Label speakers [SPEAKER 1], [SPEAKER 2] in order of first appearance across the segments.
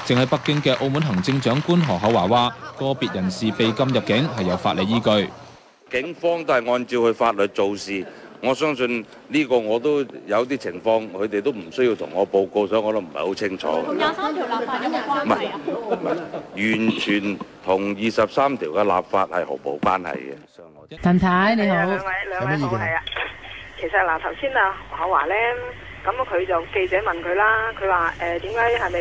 [SPEAKER 1] 正喺北京嘅澳門行政長官何厚華話，個別人士被禁入境係有法理依據。
[SPEAKER 2] 警方都係按照佢法律做事，我相信呢個我都有啲情況，佢哋都唔需要同我報告，所以我都唔係好清楚。
[SPEAKER 3] 同23條立法有冇關係啊？
[SPEAKER 2] 唔係，完全同23條嘅立法係毫無關係嘅。
[SPEAKER 4] 陳太你好，
[SPEAKER 5] 兩位好，係啊。其實嗱，頭先啊何厚華咧。咁佢就記者問佢啦，佢話點解係咪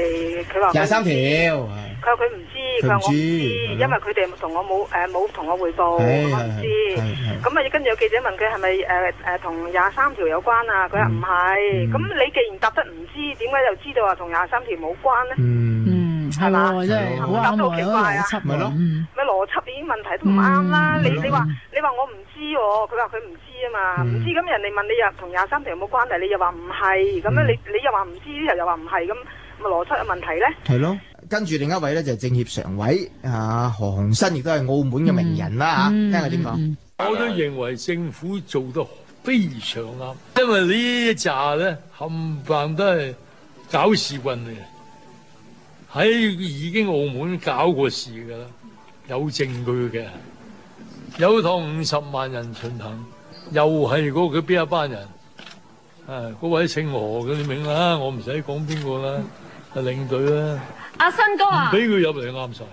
[SPEAKER 5] 佢話
[SPEAKER 6] 23條？
[SPEAKER 5] 佢話佢唔知，佢話我唔知，因為佢哋同我冇同我匯報，我唔知。咁啊，跟住有記者問佢係咪同23條有關啊？佢話唔係。咁你既然答得唔知，點解又知道話同23條冇關咧？
[SPEAKER 4] 係嘛？真係好啱喎，有邏輯咪咯？
[SPEAKER 5] 咪邏輯已經問題都唔啱啦！你話我唔知喎，佢話佢唔知啊嘛，唔知咁人哋問你又同23條有冇關係，你又話唔係，咁樣你又話唔知，又話唔係，咁咪邏輯有問題咧？
[SPEAKER 6] 係咯，跟住另一位咧就係政協常委何鴻燊，亦都係澳門嘅名人啦嚇，聽下點講？
[SPEAKER 7] 我都認為政府做得非常啱，因為呢一紮咧冚唪唥都係搞事棍嚟。喺已經澳門搞過事㗎啦，有證據嘅，有趟50萬人巡行，又係嗰佢邊一班人，嗰位姓何嘅你明啦，我唔使講邊個啦，係領隊啦。
[SPEAKER 3] 阿新哥啊，
[SPEAKER 7] 唔俾佢入嚟啱晒。